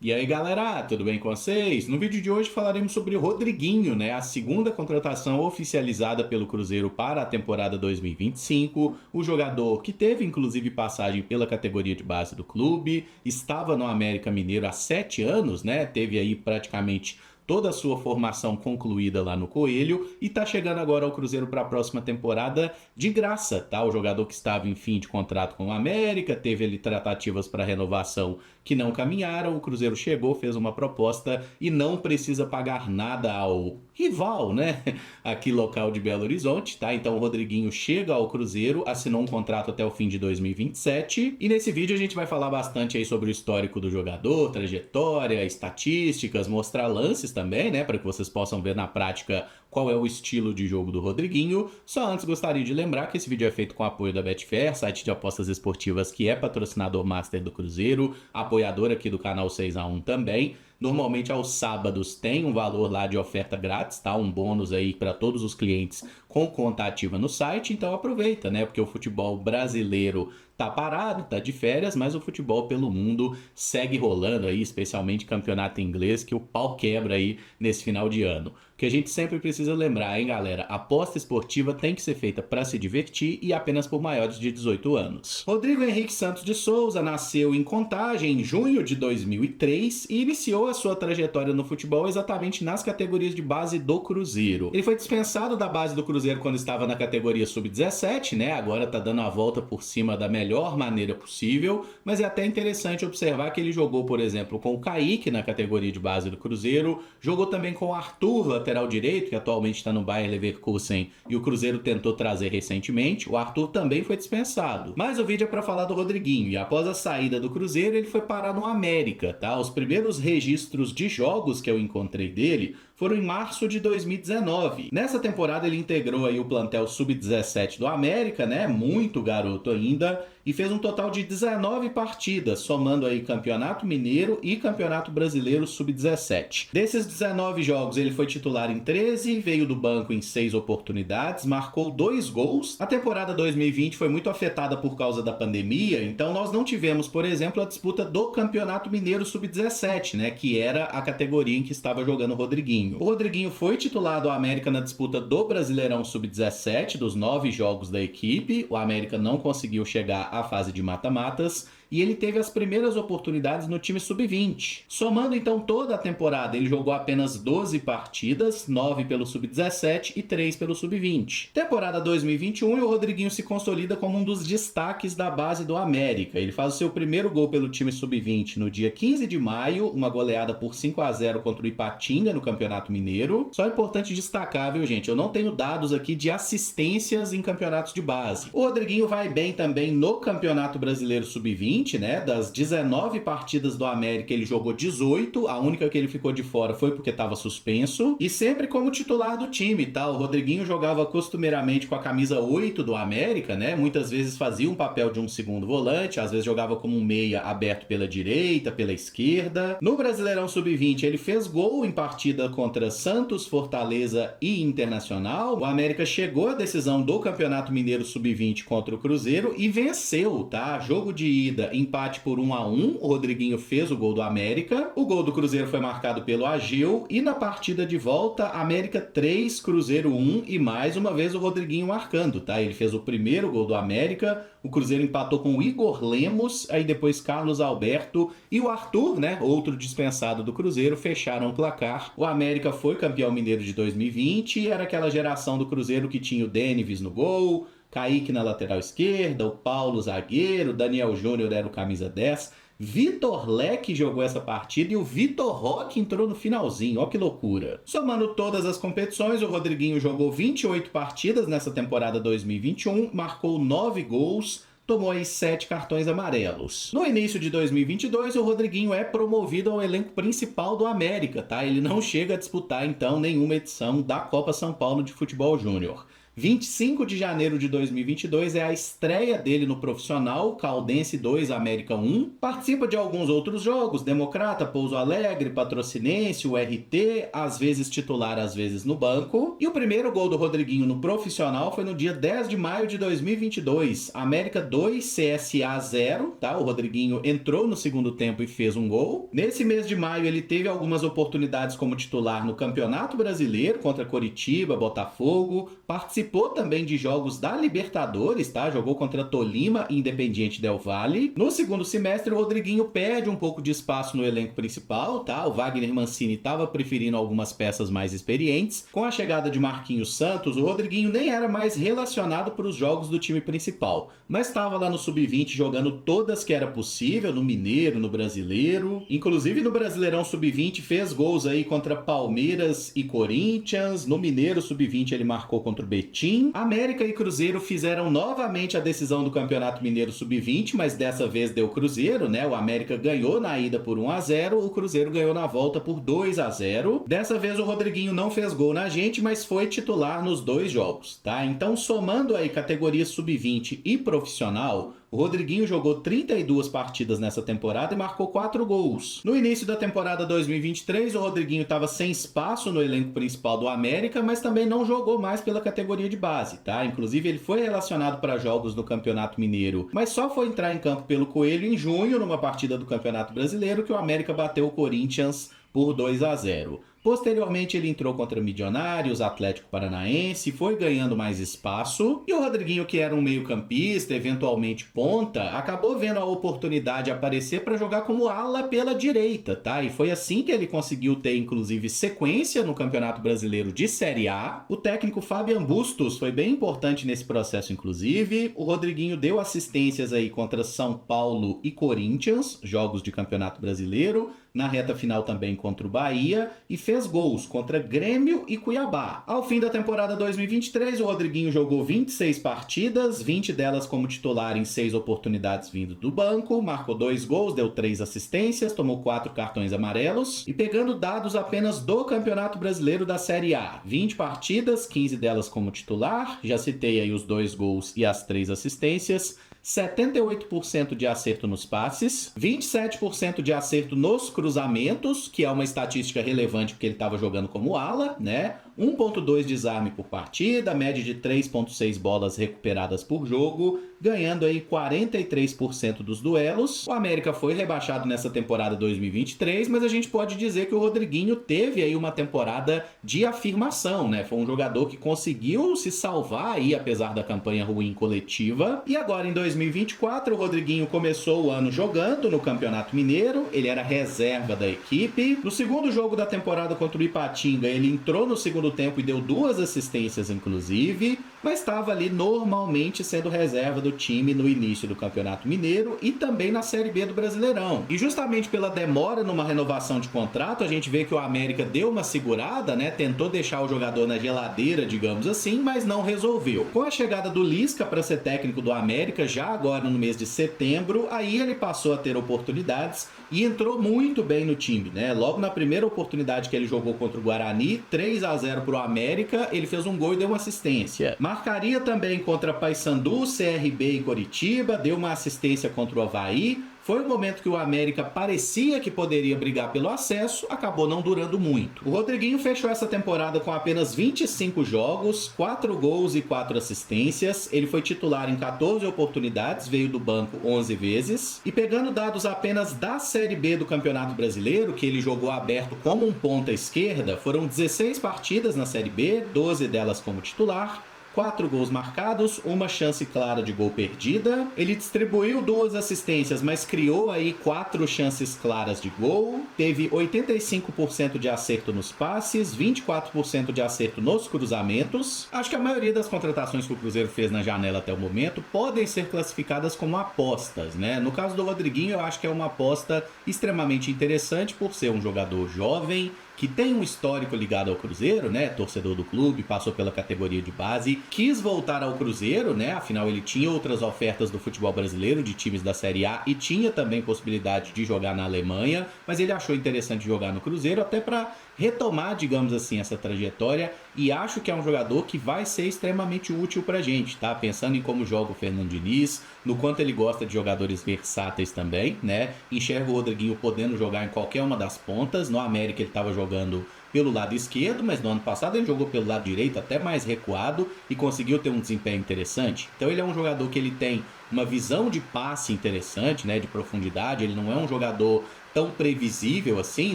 E aí galera, tudo bem com vocês? No vídeo de hoje falaremos sobre o Rodriguinho, né? A segunda contratação oficializada pelo Cruzeiro para a temporada 2025. O jogador que teve inclusive passagem pela categoria de base do clube, estava no América Mineiro há 7 anos, né? Teve aí praticamente toda a sua formação concluída lá no Coelho e tá chegando agora ao Cruzeiro para a próxima temporada de graça, tá? O jogador que estava em fim de contrato com o América, teve ali tratativas para renovação que não caminharam, o Cruzeiro chegou, fez uma proposta e não precisa pagar nada ao rival, né? Aqui local de Belo Horizonte, tá? Então o Rodriguinho chega ao Cruzeiro, assinou um contrato até o fim de 2027 e nesse vídeo a gente vai falar bastante aí sobre o histórico do jogador, trajetória, estatísticas, mostrar lances também, né? Para que vocês possam ver na prática qual é o estilo de jogo do Rodriguinho. Só antes gostaria de lembrar que esse vídeo é feito com apoio da Betfair, site de apostas esportivas que é patrocinador master do Cruzeiro, apoiador aqui do canal 6x1 também. Normalmente aos sábados tem um valor lá de oferta grátis, tá? Um bônus aí para todos os clientes com conta ativa no site, então aproveita, né? Porque o futebol brasileiro tá parado, tá de férias, mas o futebol pelo mundo segue rolando aí, especialmente campeonato inglês, que o pau quebra aí nesse final de ano. O que a gente sempre precisa lembrar, hein, galera? A aposta esportiva tem que ser feita para se divertir e apenas por maiores de 18 anos. Rodrigo Henrique Santos de Souza nasceu em Contagem em junho de 2003 e iniciou a sua trajetória no futebol exatamente nas categorias de base do Cruzeiro. Ele foi dispensado da base do Cruzeiro quando estava na categoria sub-17, né? Agora tá dando a volta por cima da melhor maneira possível, mas é até interessante observar que ele jogou, por exemplo, com o Kaique na categoria de base do Cruzeiro, jogou também com o Arthur, lateral direito, que atualmente está no Bayer Leverkusen e o Cruzeiro tentou trazer recentemente. O Arthur também foi dispensado. Mas o vídeo é para falar do Rodriguinho, e após a saída do Cruzeiro ele foi parar no América, tá? Os primeiros registros de jogos que eu encontrei dele foram em março de 2019. Nessa temporada ele integrou aí o plantel sub-17 do América, né? Muito garoto ainda, e fez um total de 19 partidas, somando aí Campeonato Mineiro e Campeonato Brasileiro sub-17. Desses 19 jogos ele foi titular em 13, veio do banco em 6 oportunidades, marcou 2 gols. A temporada 2020 foi muito afetada por causa da pandemia, então nós não tivemos, por exemplo, a disputa do Campeonato Mineiro sub-17, né? Que era a categoria em que estava jogando o Rodriguinho. O Rodriguinho foi titulado ao América na disputa do Brasileirão Sub-17, dos 9 jogos da equipe. O América não conseguiu chegar à fase de mata-matas e ele teve as primeiras oportunidades no time Sub-20. Somando então toda a temporada, ele jogou apenas 12 partidas, 9 pelo Sub-17 e 3 pelo Sub-20. Temporada 2021 e o Rodriguinho se consolida como um dos destaques da base do América. Ele faz o seu primeiro gol pelo time Sub-20 no dia 15 de maio, uma goleada por 5-0 contra o Ipatinga no Campeonato Mineiro. Só é importante destacar, viu, gente? Eu não tenho dados aqui de assistências em campeonatos de base. O Rodriguinho vai bem também no Campeonato Brasileiro Sub-20, né? Das 19 partidas do América, ele jogou 18. A única que ele ficou de fora foi porque estava suspenso. E sempre como titular do time, tá? O Rodriguinho jogava costumeiramente com a camisa 8 do América, né? Muitas vezes fazia um papel de um segundo volante, às vezes jogava como um meia aberto pela direita, pela esquerda. No Brasileirão Sub-20, ele fez gol em partida contra Santos, Fortaleza e Internacional. O América chegou à decisão do Campeonato Mineiro Sub-20 contra o Cruzeiro e venceu, tá? Jogo de ida, empate por 1-1. O Rodriguinho fez o gol do América. O gol do Cruzeiro foi marcado pelo Ageu e na partida de volta, América 3, Cruzeiro 1 e mais uma vez o Rodriguinho marcando, tá? Ele fez o primeiro gol do América, o Cruzeiro empatou com o Igor Lemos, aí depois Carlos Alberto e o Arthur, né? Outro dispensado do Cruzeiro, fecharam o placar. O América foi campeão mineiro de 2020 e era aquela geração do Cruzeiro que tinha o Denis no gol, Kaique na lateral esquerda, o Paulo zagueiro, Daniel Júnior era o camisa 10, Vitor Leque jogou essa partida e o Vitor Roque entrou no finalzinho, ó que loucura. Somando todas as competições, o Rodriguinho jogou 28 partidas nessa temporada 2021, marcou 9 gols, tomou aí 7 cartões amarelos. No início de 2022, o Rodriguinho é promovido ao elenco principal do América, tá? Ele não chega a disputar, então, nenhuma edição da Copa São Paulo de Futebol Júnior. 25 de janeiro de 2022 é a estreia dele no profissional, Caldense 2, América 1. Participa de alguns outros jogos, Democrata, Pouso Alegre, Patrocinense, URT, às vezes titular, às vezes no banco. E o primeiro gol do Rodriguinho no profissional foi no dia 10 de maio de 2022, América 2, CSA 0, tá? O Rodriguinho entrou no segundo tempo e fez um gol. Nesse mês de maio ele teve algumas oportunidades como titular no Campeonato Brasileiro contra Coritiba, Botafogo, participou também de jogos da Libertadores, tá? Jogou contra Tolima e Independiente Del Valle. No segundo semestre, o Rodriguinho perde um pouco de espaço no elenco principal, tá? O Wagner Mancini estava preferindo algumas peças mais experientes. Com a chegada de Marquinhos Santos, o Rodriguinho nem era mais relacionado para os jogos do time principal, mas estava lá no Sub-20 jogando todas que era possível, no Mineiro, no Brasileiro. Inclusive no Brasileirão Sub-20 fez gols aí contra Palmeiras e Corinthians. No Mineiro Sub-20 ele marcou contra o Betis. América e Cruzeiro fizeram novamente a decisão do Campeonato Mineiro Sub-20, mas dessa vez deu Cruzeiro, né? O América ganhou na ida por 1-0, o Cruzeiro ganhou na volta por 2-0. Dessa vez o Rodriguinho não fez gol na gente, mas foi titular nos dois jogos, tá? Então, somando aí categoria Sub-20 e profissional, o Rodriguinho jogou 32 partidas nessa temporada e marcou 4 gols. No início da temporada 2023, o Rodriguinho estava sem espaço no elenco principal do América, mas também não jogou mais pela categoria de base, tá? Inclusive, ele foi relacionado para jogos no Campeonato Mineiro, mas só foi entrar em campo pelo Coelho em junho, numa partida do Campeonato Brasileiro, que o América bateu o Corinthians por 2-0. Posteriormente ele entrou contra Milionários, Atlético Paranaense, foi ganhando mais espaço, e o Rodriguinho, que era um meio-campista, eventualmente ponta, acabou vendo a oportunidade aparecer para jogar como ala pela direita, tá? E foi assim que ele conseguiu ter, inclusive, sequência no Campeonato Brasileiro de Série A. O técnico Fabian Bustos foi bem importante nesse processo, inclusive. O Rodriguinho deu assistências aí contra São Paulo e Corinthians, jogos de Campeonato Brasileiro, na reta final também contra o Bahia, e fez gols contra Grêmio e Cuiabá. Ao fim da temporada 2023, o Rodriguinho jogou 26 partidas, 20 delas como titular em 6 oportunidades vindo do banco, marcou 2 gols, deu 3 assistências, tomou 4 cartões amarelos, e pegando dados apenas do Campeonato Brasileiro da Série A, 20 partidas, 15 delas como titular, já citei aí os 2 gols e as 3 assistências, 78% de acerto nos passes, 27% de acerto nos cruzamentos, que é uma estatística relevante porque ele estava jogando como ala, né? 1.2 desarme por partida, média de 3.6 bolas recuperadas por jogo, ganhando aí 43% dos duelos. O América foi rebaixado nessa temporada 2023, mas a gente pode dizer que o Rodriguinho teve aí uma temporada de afirmação, né? Foi um jogador que conseguiu se salvar aí, apesar da campanha ruim coletiva. E agora em 2024, o Rodriguinho começou o ano jogando no Campeonato Mineiro, ele era reserva da equipe. No segundo jogo da temporada contra o Ipatinga, ele entrou no segundo tempo e deu 2 assistências, inclusive, mas estava ali normalmente sendo reserva do time no início do Campeonato Mineiro e também na Série B do Brasileirão. E justamente pela demora numa renovação de contrato, a gente vê que o América deu uma segurada, né? Tentou deixar o jogador na geladeira, digamos assim, mas não resolveu. Com a chegada do Lisca para ser técnico do América, já agora no mês de setembro, aí ele passou a ter oportunidades e entrou muito bem no time, né? Logo na primeira oportunidade que ele jogou contra o Guarani, 3-0 pro América, ele fez um gol e deu uma assistência. Marcaria também contra Paysandu, CRB e Coritiba, deu uma assistência contra o Avaí. Foi um momento que o América parecia que poderia brigar pelo acesso, acabou não durando muito. O Rodriguinho fechou essa temporada com apenas 25 jogos, 4 gols e 4 assistências. Ele foi titular em 14 oportunidades, veio do banco 11 vezes. E pegando dados apenas da Série B do Campeonato Brasileiro, que ele jogou aberto como um ponta esquerda, foram 16 partidas na Série B, 12 delas como titular. 4 gols marcados, uma chance clara de gol perdida. Ele distribuiu 2 assistências, mas criou aí 4 chances claras de gol. Teve 85% de acerto nos passes, 24% de acerto nos cruzamentos. Acho que a maioria das contratações que o Cruzeiro fez na janela até o momento podem ser classificadas como apostas, né? No caso do Rodriguinho, eu acho que é uma aposta extremamente interessante por ser um jogador jovem, que tem um histórico ligado ao Cruzeiro, né? Torcedor do clube, passou pela categoria de base, quis voltar ao Cruzeiro, né? Afinal, ele tinha outras ofertas do futebol brasileiro, de times da Série A, e tinha também possibilidade de jogar na Alemanha, mas ele achou interessante jogar no Cruzeiro, até para retomar, digamos assim, essa trajetória, e acho que é um jogador que vai ser extremamente útil pra gente, tá? Pensando em como joga o Fernando Diniz, no quanto ele gosta de jogadores versáteis também, né? Enxerga o Rodriguinho podendo jogar em qualquer uma das pontas. No América ele estava jogando pelo lado esquerdo, mas no ano passado ele jogou pelo lado direito, até mais recuado, e conseguiu ter um desempenho interessante. Então ele é um jogador que ele tem uma visão de passe interessante, né, de profundidade. Ele não é um jogador tão previsível assim,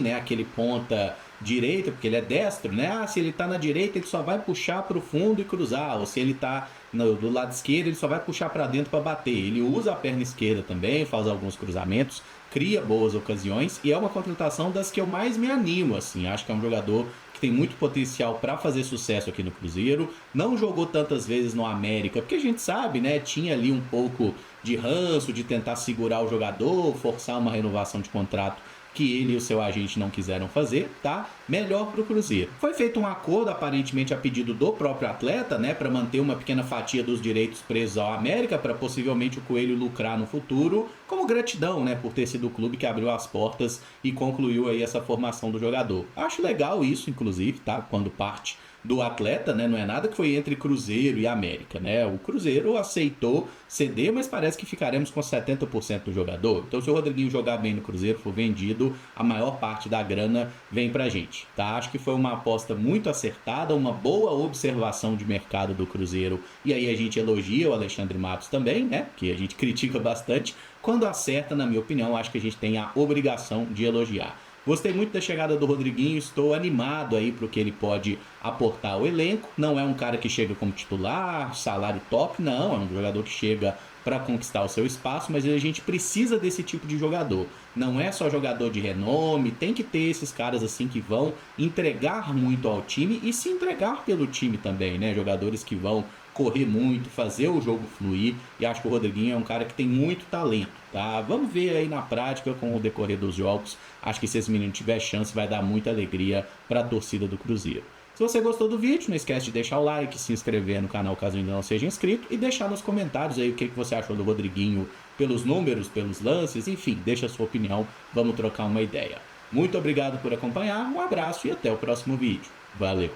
né, aquele ponta direita, porque ele é destro, né? Ah, se ele tá na direita, ele só vai puxar pro fundo e cruzar, ou se ele tá do lado esquerdo, ele só vai puxar para dentro para bater. Ele usa a perna esquerda também, faz alguns cruzamentos, cria boas ocasiões, e é uma contratação das que eu mais me animo, assim. Acho que é um jogador que tem muito potencial para fazer sucesso aqui no Cruzeiro. Não jogou tantas vezes no América, porque a gente sabe, né, tinha ali um pouco de ranço, de tentar segurar o jogador, forçar uma renovação de contrato que ele e o seu agente não quiseram fazer, tá? Melhor para o Cruzeiro. Foi feito um acordo, aparentemente a pedido do próprio atleta, né, para manter uma pequena fatia dos direitos presos ao América, para possivelmente o Coelho lucrar no futuro, como gratidão, né, por ter sido o clube que abriu as portas e concluiu aí essa formação do jogador. Acho legal isso, inclusive, tá? Quando parte do atleta, né? Não é nada que foi entre Cruzeiro e América, né? O Cruzeiro aceitou ceder, mas parece que ficaremos com 70% do jogador. Então, se o Rodriguinho jogar bem no Cruzeiro, for vendido, a maior parte da grana vem pra gente, tá? Acho que foi uma aposta muito acertada, uma boa observação de mercado do Cruzeiro. E aí a gente elogia o Alexandre Matos também, né? Que a gente critica bastante. Quando acerta, na minha opinião, acho que a gente tem a obrigação de elogiar. Gostei muito da chegada do Rodriguinho, estou animado aí para o que ele pode aportar ao elenco. Não é um cara que chega como titular, salário top, não. É um jogador que chega para conquistar o seu espaço, mas a gente precisa desse tipo de jogador. Não é só jogador de renome, tem que ter esses caras assim que vão entregar muito ao time e se entregar pelo time também, né? Jogadores que vão correr muito, fazer o jogo fluir, e acho que o Rodriguinho é um cara que tem muito talento, tá? Vamos ver aí na prática com o decorrer dos jogos. Acho que se esse menino tiver chance, vai dar muita alegria para a torcida do Cruzeiro. Se você gostou do vídeo, não esquece de deixar o like, se inscrever no canal caso ainda não seja inscrito, e deixar nos comentários aí o que você achou do Rodriguinho pelos números, pelos lances, enfim, deixa a sua opinião, vamos trocar uma ideia. Muito obrigado por acompanhar, um abraço e até o próximo vídeo. Valeu!